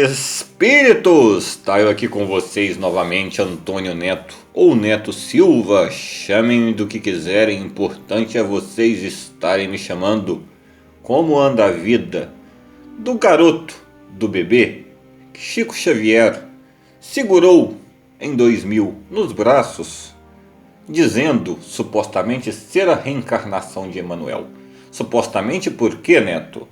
Espíritos! Tá eu aqui com vocês novamente, Antônio Neto, ou Neto Silva, chamem do que quiserem, importante é vocês estarem me chamando. Como anda a vida do garoto, do bebê, que Chico Xavier segurou em 2000 nos braços, dizendo supostamente ser a reencarnação de Emmanuel. Supostamente por quê, Neto?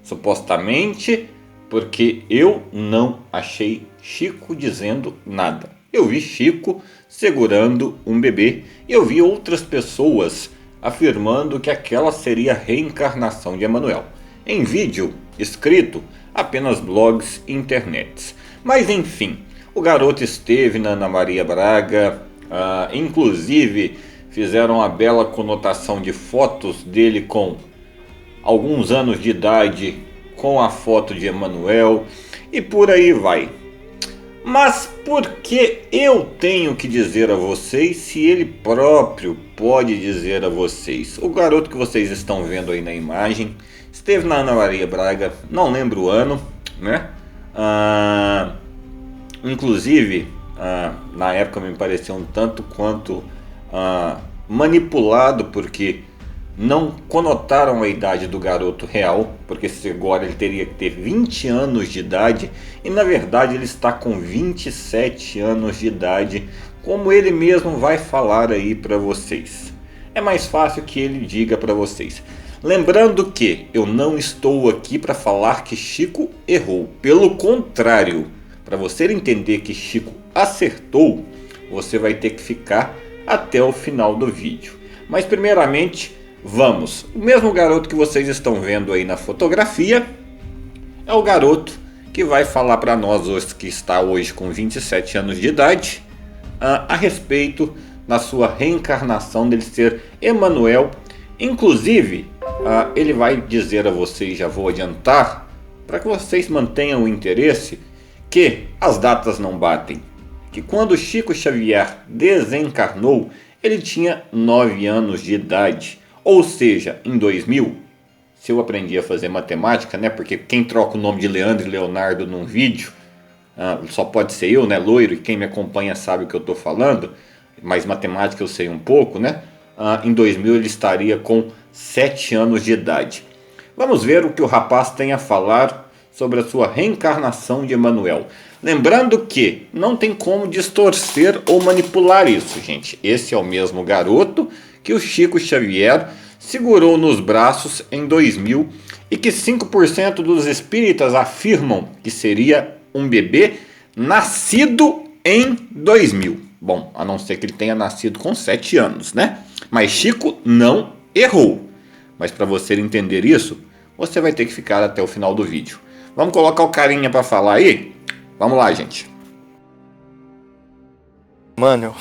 Supostamente porque eu não achei Chico dizendo nada. Eu vi Chico segurando um bebê e eu vi outras pessoas afirmando que aquela seria a reencarnação de Emmanuel. Em vídeo, escrito, apenas blogs e internets. Mas enfim, o garoto esteve na Ana Maria Braga, inclusive fizeram uma bela conotação de fotos dele com alguns anos de idade, com a foto de Emmanuel e por aí vai. Mas por que eu tenho que dizer a vocês se ele próprio pode dizer a vocês? O garoto que vocês estão vendo aí na imagem esteve na Ana Maria Braga, não lembro o ano, né? Inclusive, na época me pareceu um tanto quanto manipulado, porque não conotaram a idade do garoto real, porque agora ele teria que ter 20 anos de idade e na verdade ele está com 27 anos de idade, como ele mesmo vai falar aí para vocês. É mais fácil que ele diga para vocês. Lembrando que eu não estou aqui para falar que Chico errou, pelo contrário, para você entender que Chico acertou, você vai ter que ficar até o final do vídeo. Mas primeiramente, vamos, o mesmo garoto que vocês estão vendo aí na fotografia é o garoto que vai falar para nós hoje, que está hoje com 27 anos de idade, a respeito da sua reencarnação dele ser Emmanuel. Inclusive, ele vai dizer a vocês, já vou adiantar, para que vocês mantenham o interesse, que as datas não batem. Que quando Chico Xavier desencarnou, ele tinha 9 anos de idade. Ou seja, em 2000, se eu aprendi a fazer matemática, né? Porque quem troca o nome de Leandro e Leonardo num vídeo, só pode ser eu, né? Loiro, e quem me acompanha sabe o que eu estou falando, mas matemática eu sei um pouco, né? Em 2000 ele estaria com 7 anos de idade. Vamos ver o que o rapaz tem a falar sobre a sua reencarnação de Emmanuel. Lembrando que não tem como distorcer ou manipular isso, gente. Esse é o mesmo garoto que o Chico Xavier segurou nos braços em 2000 e que 5% dos espíritas afirmam que seria um bebê nascido em 2000. Bom, a não ser que ele tenha nascido com 7 anos, né? Mas Chico não errou. Mas para você entender isso, você vai ter que ficar até o final do vídeo. Vamos colocar o carinha para falar aí? Vamos lá, gente. Mano,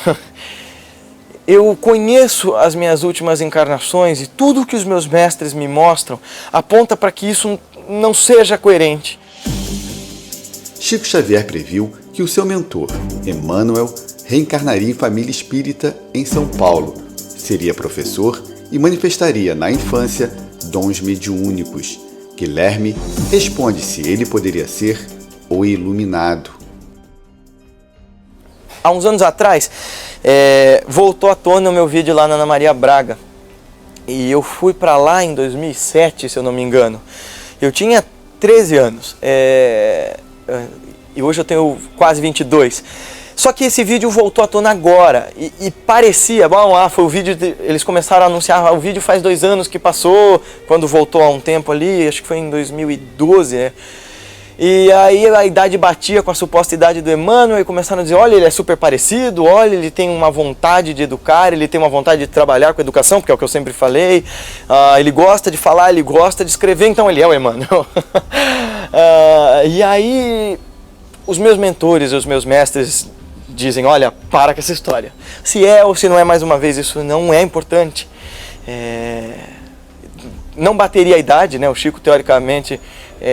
eu conheço as minhas últimas encarnações e tudo que os meus mestres me mostram aponta para que isso não seja coerente. Chico Xavier previu que o seu mentor, Emmanuel, reencarnaria em família espírita em São Paulo, seria professor e manifestaria na infância dons mediúnicos. Guilherme responde se ele poderia ser o iluminado. Há uns anos atrás, voltou à tona o meu vídeo lá na Ana Maria Braga. E eu fui para lá em 2007, se eu não me engano. Eu tinha 13 anos. E hoje eu tenho quase 22. Só que esse vídeo voltou à tona agora e parecia, foi o vídeo, eles começaram a anunciar, o vídeo faz 2 anos que passou, quando voltou há um tempo ali, acho que foi em 2012, né? E aí a idade batia com a suposta idade do Emmanuel e começaram a dizer, olha, ele é super parecido, olha, ele tem uma vontade de educar, ele tem uma vontade de trabalhar com educação, porque é o que eu sempre falei, ele gosta de falar, ele gosta de escrever, então ele é o Emmanuel. E aí os meus mentores, os meus mestres dizem, olha, para com essa história. Se é ou se não é, mais uma vez, isso não é importante. Não bateria a idade, né? O Chico, teoricamente,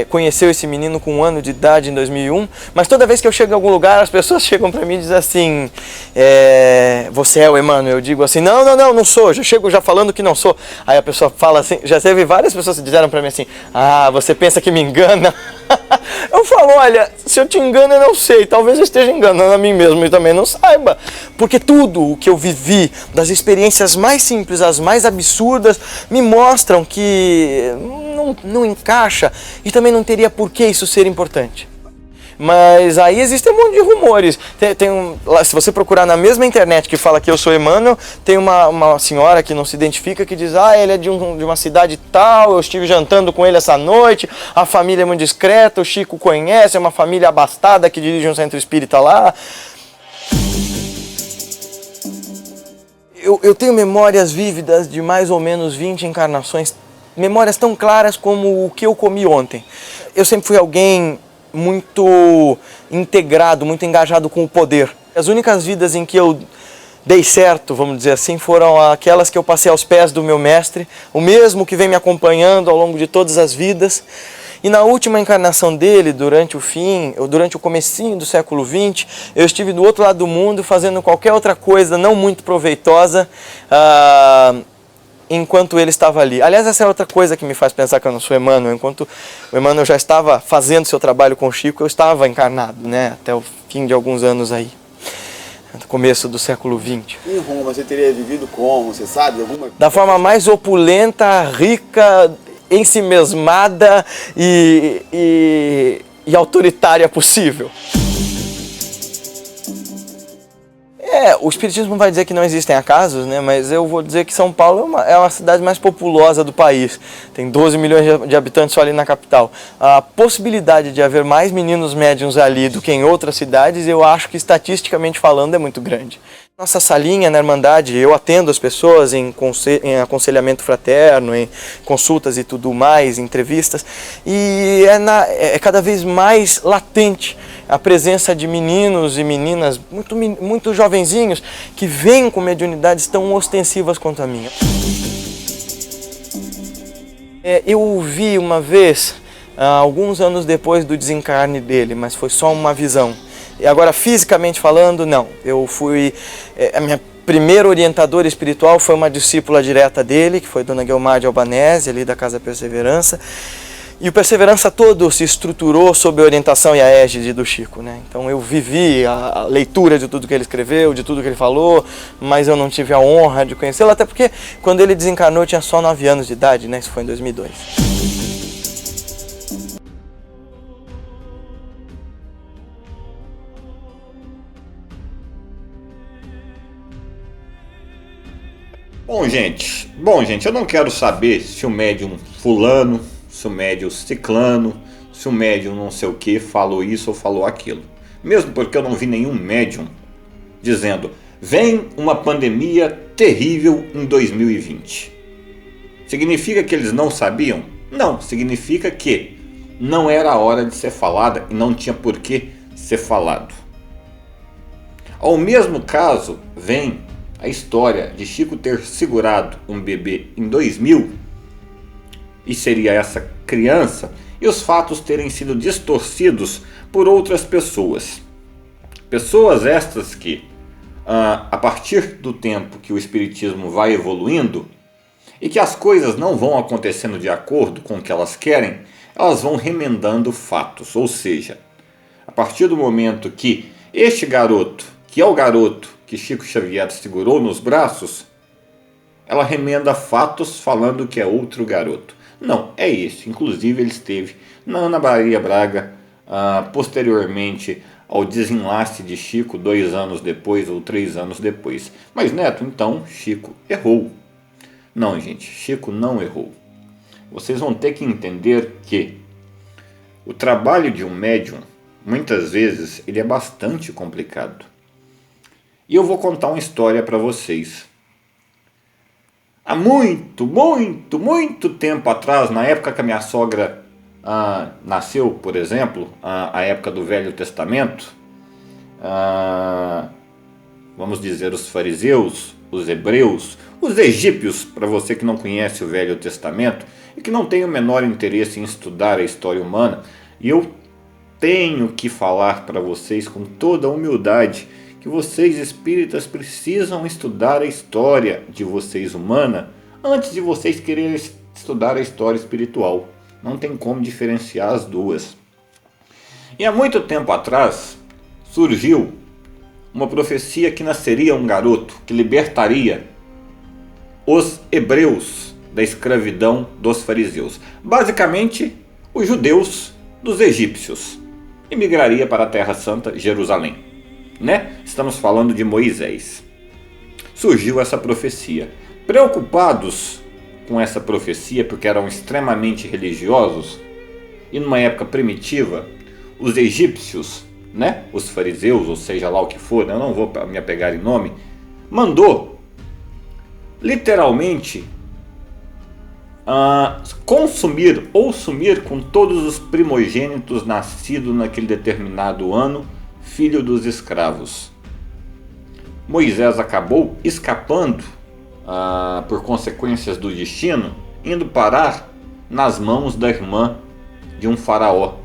conheceu esse menino com 1 ano de idade em 2001, mas toda vez que eu chego em algum lugar, as pessoas chegam para mim e dizem assim, você é o Emmanuel? Eu digo assim, não sou, já chego já falando que não sou. Aí a pessoa fala assim, já teve várias pessoas que disseram para mim assim, você pensa que me engana? Eu falo, olha, se eu te engano eu não sei, talvez eu esteja enganando a mim mesmo e também não saiba. Porque tudo o que eu vivi, das experiências mais simples às mais absurdas, me mostram que não encaixa e também não teria por que isso ser importante. Mas aí existe um monte de rumores. Se você procurar na mesma internet que fala que eu sou Emmanuel, tem uma senhora que não se identifica que diz: ele é de uma cidade tal, eu estive jantando com ele essa noite, a família é muito discreta, o Chico conhece, é uma família abastada que dirige um centro espírita lá. Eu tenho memórias vívidas de mais ou menos 20 encarnações, memórias tão claras como o que eu comi ontem. Eu sempre fui alguém muito integrado, muito engajado com o poder. As únicas vidas em que eu dei certo, vamos dizer assim, foram aquelas que eu passei aos pés do meu mestre, o mesmo que vem me acompanhando ao longo de todas as vidas. E na última encarnação dele, durante o comecinho do século XX, eu estive do outro lado do mundo fazendo qualquer outra coisa não muito proveitosa, enquanto ele estava ali. Aliás, essa é outra coisa que me faz pensar que eu não sou Emmanuel. Enquanto o Emmanuel já estava fazendo seu trabalho com o Chico, eu estava encarnado, né? Até o fim de alguns anos aí, no começo do século XX. Em Roma, você teria vivido como? Você sabe? Da forma mais opulenta, rica, ensimesmada e autoritária possível. O Espiritismo vai dizer que não existem acasos, né? Mas eu vou dizer que São Paulo é uma cidade mais populosa do país. Tem 12 milhões de habitantes só ali na capital. A possibilidade de haver mais meninos médiuns ali do que em outras cidades, eu acho que estatisticamente falando é muito grande. Nossa salinha na Irmandade, eu atendo as pessoas em aconselhamento fraterno, em consultas e tudo mais, entrevistas, e é cada vez mais latente a presença de meninos e meninas muito jovenzinhos que vêm com mediunidades tão ostensivas quanto a minha. Eu vi uma vez, alguns anos depois do desencarne dele, mas foi só uma visão. E agora, fisicamente falando, não. A minha primeira orientadora espiritual foi uma discípula direta dele, que foi Dona Guilmar de Albanese, ali da Casa Perseverança. E o Perseverança todo se estruturou sob a orientação e a égide do Chico, né? Então eu vivi a leitura de tudo que ele escreveu, de tudo que ele falou, mas eu não tive a honra de conhecê-lo, até porque quando ele desencarnou eu tinha só 9 anos de idade, né? Isso foi em 2002. Bom, gente, eu não quero saber se o médium fulano, se o médium ciclano, se o médium não sei o que falou isso ou falou aquilo. Mesmo porque eu não vi nenhum médium dizendo: vem uma pandemia terrível em 2020. Significa que eles não sabiam? Não, significa que não era a hora de ser falada e não tinha por que ser falado. Ao mesmo caso, vem a história de Chico ter segurado um bebê em 2000, e seria essa criança, e os fatos terem sido distorcidos por outras pessoas. Pessoas estas que, a partir do tempo que o Espiritismo vai evoluindo, e que as coisas não vão acontecendo de acordo com o que elas querem, elas vão remendando fatos. Ou seja, a partir do momento que este garoto, que é o garoto que Chico Xavier segurou nos braços, ela remenda fatos falando que é outro garoto. Não, é esse. Inclusive ele esteve na Ana Maria Braga, posteriormente ao desenlace de Chico, 2 anos depois ou 3 anos depois. Mas Neto, então Chico errou. Não, gente, Chico não errou. Vocês vão ter que entender que o trabalho de um médium, muitas vezes, ele é bastante complicado. E eu vou contar uma história para vocês. Há muito tempo atrás, na época que a minha sogra nasceu, por exemplo, a época do Velho Testamento, vamos dizer, os fariseus, os hebreus, os egípcios, para você que não conhece o Velho Testamento e que não tem o menor interesse em estudar a história humana, e eu tenho que falar para vocês com toda a humildade que vocês espíritas precisam estudar a história de vocês humana antes de vocês quererem estudar a história espiritual. Não tem como diferenciar as duas. E há muito tempo atrás surgiu uma profecia que nasceria um garoto que libertaria os hebreus da escravidão dos fariseus. Basicamente, os judeus dos egípcios. E migraria para a Terra Santa, Jerusalém. Estamos falando de Moisés. Surgiu essa profecia. Preocupados com essa profecia, porque eram extremamente religiosos, e numa época primitiva, os egípcios, os fariseus, ou seja lá o que for, eu não vou me apegar em nome, mandou literalmente consumir ou sumir com todos os primogênitos nascidos naquele determinado ano, filho dos escravos. Moisés acabou escapando por consequências do destino, indo parar nas mãos da irmã de um faraó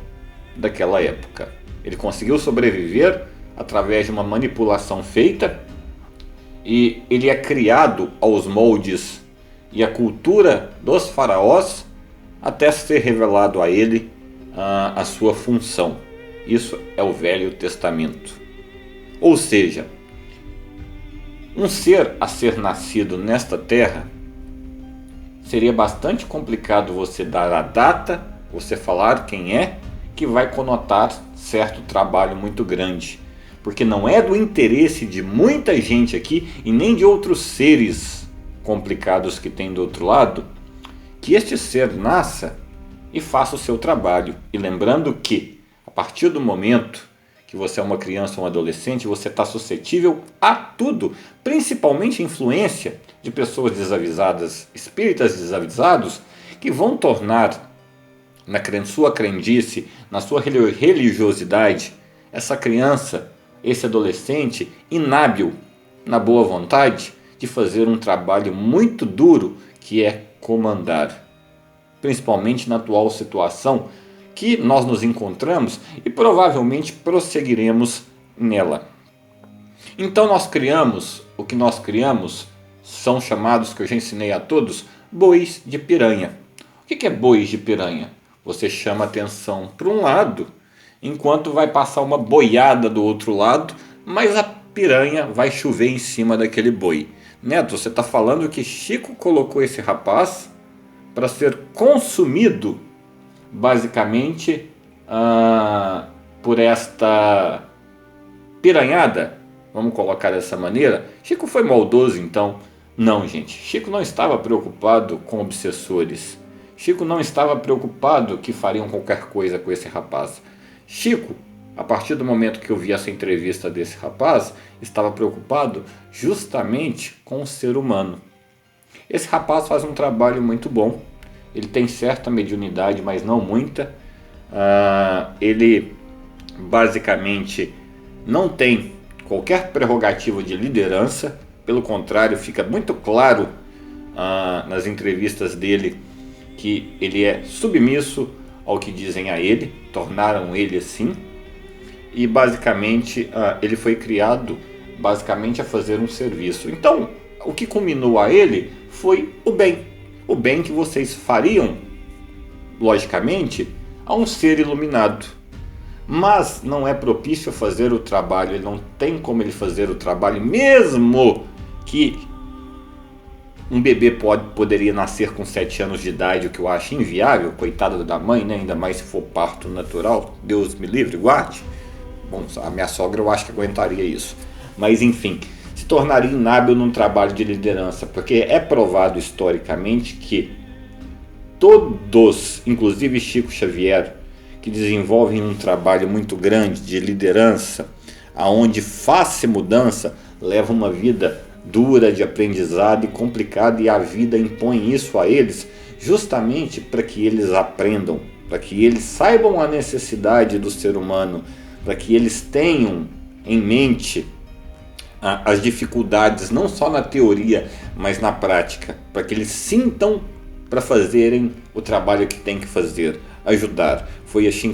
daquela época. Ele conseguiu sobreviver através de uma manipulação feita, e ele é criado aos moldes e a cultura dos faraós até ser revelado a ele a sua função. Isso é o Velho Testamento. Ou seja, um ser a ser nascido nesta terra, seria bastante complicado você dar a data, você falar quem é, que vai conotar certo trabalho muito grande. Porque não é do interesse de muita gente aqui, e nem de outros seres complicados que tem do outro lado, que este ser nasça e faça o seu trabalho. E lembrando que, a partir do momento que você é uma criança ou um adolescente, você está suscetível a tudo, principalmente influência de pessoas desavisadas, espíritas desavisados, que vão tornar na sua crendice, na sua religiosidade, essa criança, esse adolescente inábil na boa vontade de fazer um trabalho muito duro, que é comandar, principalmente na atual situação que nós nos encontramos, e provavelmente prosseguiremos nela. Então o que nós criamos são chamados, que eu já ensinei a todos, bois de piranha. O que é bois de piranha? Você chama atenção para um lado, enquanto vai passar uma boiada do outro lado, mas a piranha vai chover em cima daquele boi. Neto, você está falando que Chico colocou esse rapaz para ser consumido, basicamente, por esta piranhada? Vamos colocar dessa maneira? Chico foi maldoso, então? Não, gente. Chico não estava preocupado com obsessores. Chico não estava preocupado que fariam qualquer coisa com esse rapaz. Chico, a partir do momento que eu vi essa entrevista desse rapaz, estava preocupado justamente com o ser humano. Esse rapaz faz um trabalho muito bom. Ele tem certa mediunidade, mas não muita. Ele basicamente não tem qualquer prerrogativa de liderança. Pelo contrário, fica muito claro nas entrevistas dele que ele é submisso ao que dizem a ele, tornaram ele assim. E basicamente ele foi criado basicamente a fazer um serviço. Então, o que culminou a ele foi o bem. O bem que vocês fariam, logicamente, a um ser iluminado. Mas não é propício a fazer o trabalho, ele não tem como ele fazer o trabalho, mesmo que um bebê poderia nascer com 7 anos de idade, o que eu acho inviável, coitada da mãe, ainda mais se for parto natural, Deus me livre, guarde. Bom, a minha sogra eu acho que aguentaria isso. Mas enfim, se tornaria inábil num trabalho de liderança, porque é provado historicamente que todos, inclusive Chico Xavier, que desenvolvem um trabalho muito grande de liderança, aonde faz mudança, leva uma vida dura de aprendizado e complicada, e a vida impõe isso a eles justamente para que eles aprendam, para que eles saibam a necessidade do ser humano, para que eles tenham em mente as dificuldades não só na teoria, mas na prática, para que eles sintam para fazerem o trabalho que tem que fazer, ajudar. Foi assim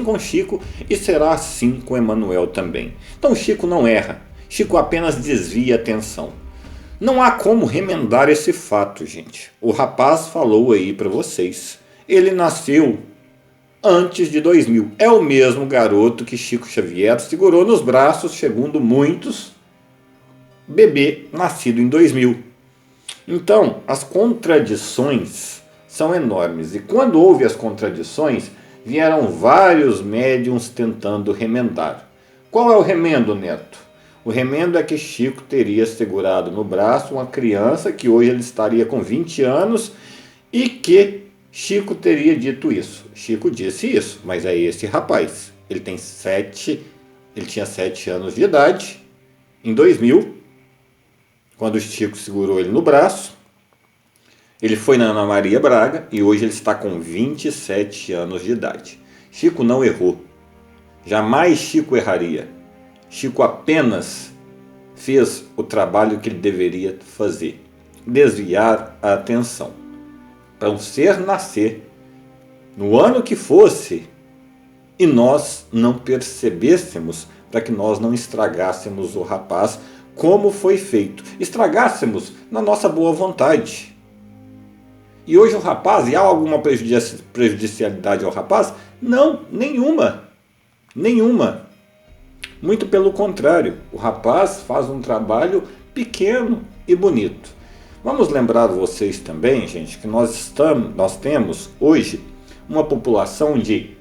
com Chico e será assim com Emmanuel também. Então Chico não erra, Chico apenas desvia a atenção. Não há como remendar esse fato, gente. O rapaz falou aí para vocês. Ele nasceu antes de 2000. É o mesmo garoto que Chico Xavier segurou nos braços, segundo muitos, bebê nascido em 2000. Então, as contradições são enormes. E quando houve as contradições, vieram vários médiuns tentando remendar. Qual é o remendo, Neto? O remendo é que Chico teria segurado no braço uma criança que hoje ele estaria com 20 anos e que Chico teria dito isso. Chico disse isso, mas é esse rapaz. Ele tinha 7 anos de idade, em 2000, quando Chico segurou ele no braço. Ele foi na Ana Maria Braga e hoje ele está com 27 anos de idade. Chico não errou. Jamais Chico erraria. Chico apenas fez o trabalho que ele deveria fazer. Desviar a atenção. Para um ser nascer no ano que fosse e nós não percebêssemos, para que nós não estragássemos o rapaz como foi feito. Estragássemos na nossa boa vontade. E hoje o rapaz, e há alguma prejudicialidade ao rapaz? Não, nenhuma. Nenhuma. Muito pelo contrário, o rapaz faz um trabalho pequeno e bonito. Vamos lembrar vocês também, gente, que nós temos hoje uma população de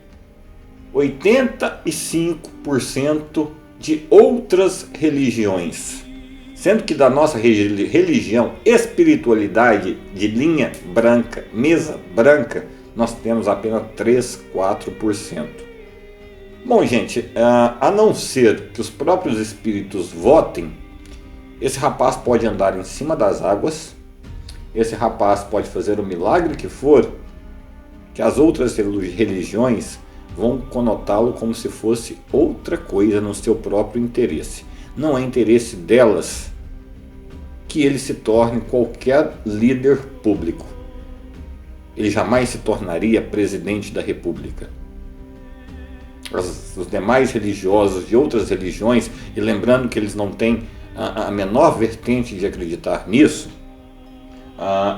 85% de outras religiões. Sendo que da nossa religião, espiritualidade de linha branca, mesa branca, nós temos apenas 3, 4%. Bom, gente, a não ser que os próprios espíritos votem, esse rapaz pode andar em cima das águas, esse rapaz pode fazer o milagre que for, que as outras religiões vão conotá-lo como se fosse outra coisa no seu próprio interesse. Não é interesse delas que ele se torne qualquer líder público. Ele jamais se tornaria presidente da República. Os demais religiosos de outras religiões, e lembrando que eles não têm a menor vertente de acreditar nisso,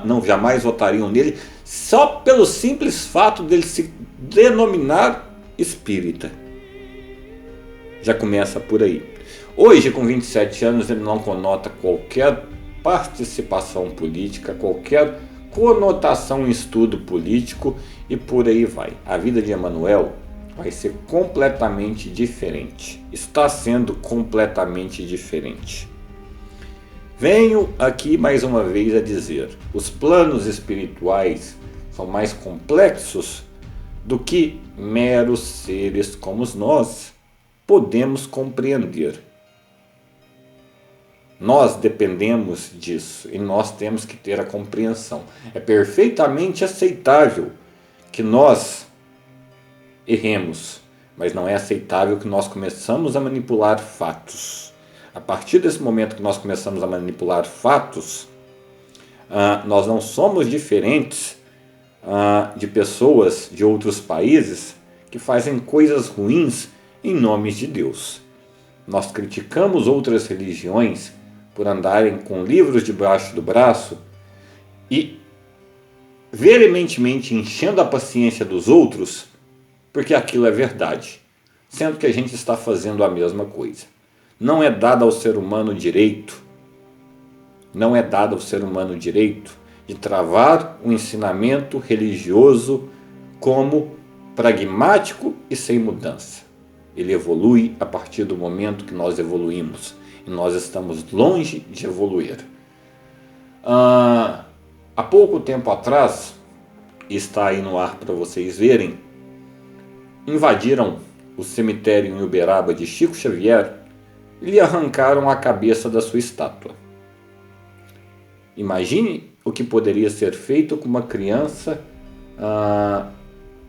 não jamais votariam nele, só pelo simples fato dele se denominar espírita. Já começa por aí. Hoje, com 27 anos, ele não conota qualquer participação política, qualquer conotação em estudo político e por aí vai. A vida de Emanuel vai ser completamente diferente. Está sendo completamente diferente. Venho aqui mais uma vez a dizer, os planos espirituais são mais complexos do que meros seres como nós podemos compreender. Nós dependemos disso e nós temos que ter a compreensão. É perfeitamente aceitável que nós erremos, mas não é aceitável que nós começamos a manipular fatos. A partir desse momento que nós começamos a manipular fatos, nós não somos diferentes de pessoas de outros países que fazem coisas ruins em nome de Deus. Nós criticamos outras religiões por andarem com livros debaixo do braço e veementemente enchendo a paciência dos outros, porque aquilo é verdade, sendo que a gente está fazendo a mesma coisa. Não é dado ao ser humano direito, de travar o ensinamento religioso como pragmático e sem mudança. Ele evolui a partir do momento que nós evoluímos. E nós estamos longe de evoluir. Há pouco tempo atrás, está aí no ar para vocês verem, invadiram o cemitério em Uberaba de Chico Xavier e lhe arrancaram a cabeça da sua estátua. Imagine o que poderia ser feito com uma criança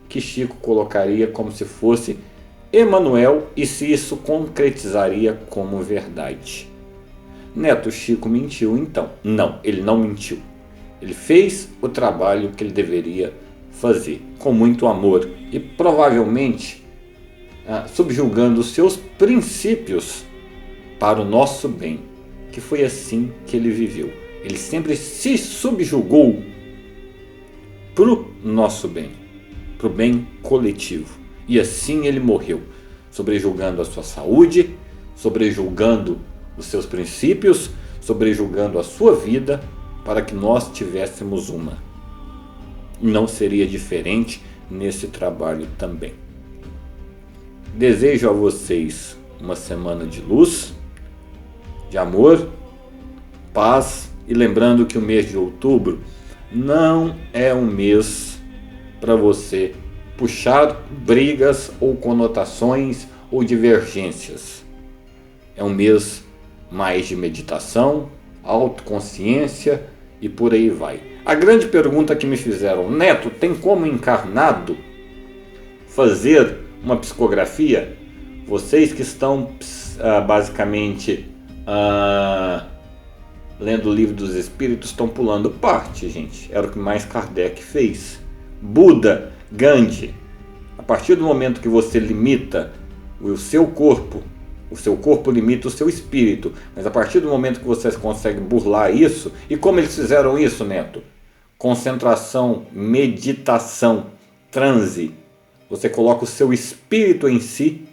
que Chico colocaria como se fosse Emanuel e se isso concretizaria como verdade. Neto, Chico mentiu então? Não, ele não mentiu. Ele fez o trabalho que ele deveria fazer, com muito amor e provavelmente subjugando os seus princípios para o nosso bem, que foi assim que ele viveu. Ele sempre se subjugou para o nosso bem. para o bem coletivo. E assim ele morreu, sobrejulgando a sua saúde, sobrejulgando os seus princípios, sobrejulgando a sua vida, para que nós tivéssemos uma. Não seria diferente nesse trabalho também. Desejo a vocês uma semana de luz, de amor, paz, e lembrando que o mês de outubro não é um mês para você puxar brigas ou conotações ou divergências. É um mês mais de meditação, autoconsciência e por aí vai. A grande pergunta que me fizeram: Neto, tem como encarnado fazer uma psicografia? Vocês que estão basicamente lendo o livro dos espíritos estão pulando parte, gente. Era o que mais Kardec fez. Buda, Gandhi, a partir do momento que você limita o seu corpo limita o seu espírito, mas a partir do momento que você consegue burlar isso, e como eles fizeram isso, Neto? Concentração, meditação, transe. Você coloca o seu espírito em si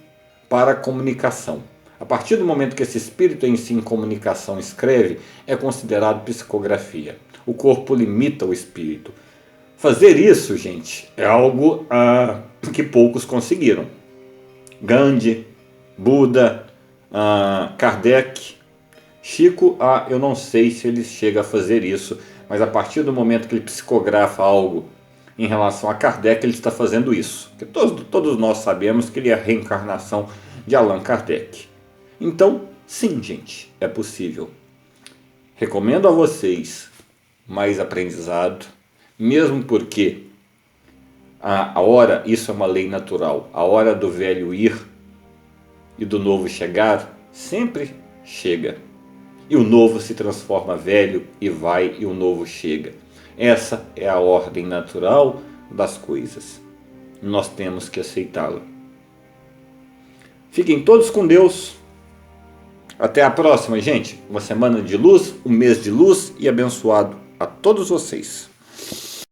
para a comunicação. A partir do momento que esse espírito em si em comunicação escreve, é considerado psicografia. O corpo limita o espírito. Fazer isso, gente, é algo que poucos conseguiram. Gandhi, Buda, Kardec, Chico, eu não sei se ele chega a fazer isso, mas a partir do momento que ele psicografa algo em relação a Kardec, ele está fazendo isso. Porque todos nós sabemos que ele é a reencarnação de Allan Kardec. Então, sim, gente, é possível. Recomendo a vocês mais aprendizado, mesmo porque a hora, isso é uma lei natural, a hora do velho ir e do novo chegar, sempre chega. E o novo se transforma velho e vai e o novo chega. Essa é a ordem natural das coisas. Nós temos que aceitá-la. Fiquem todos com Deus. Até a próxima, gente. Uma semana de luz, um mês de luz e abençoado a todos vocês.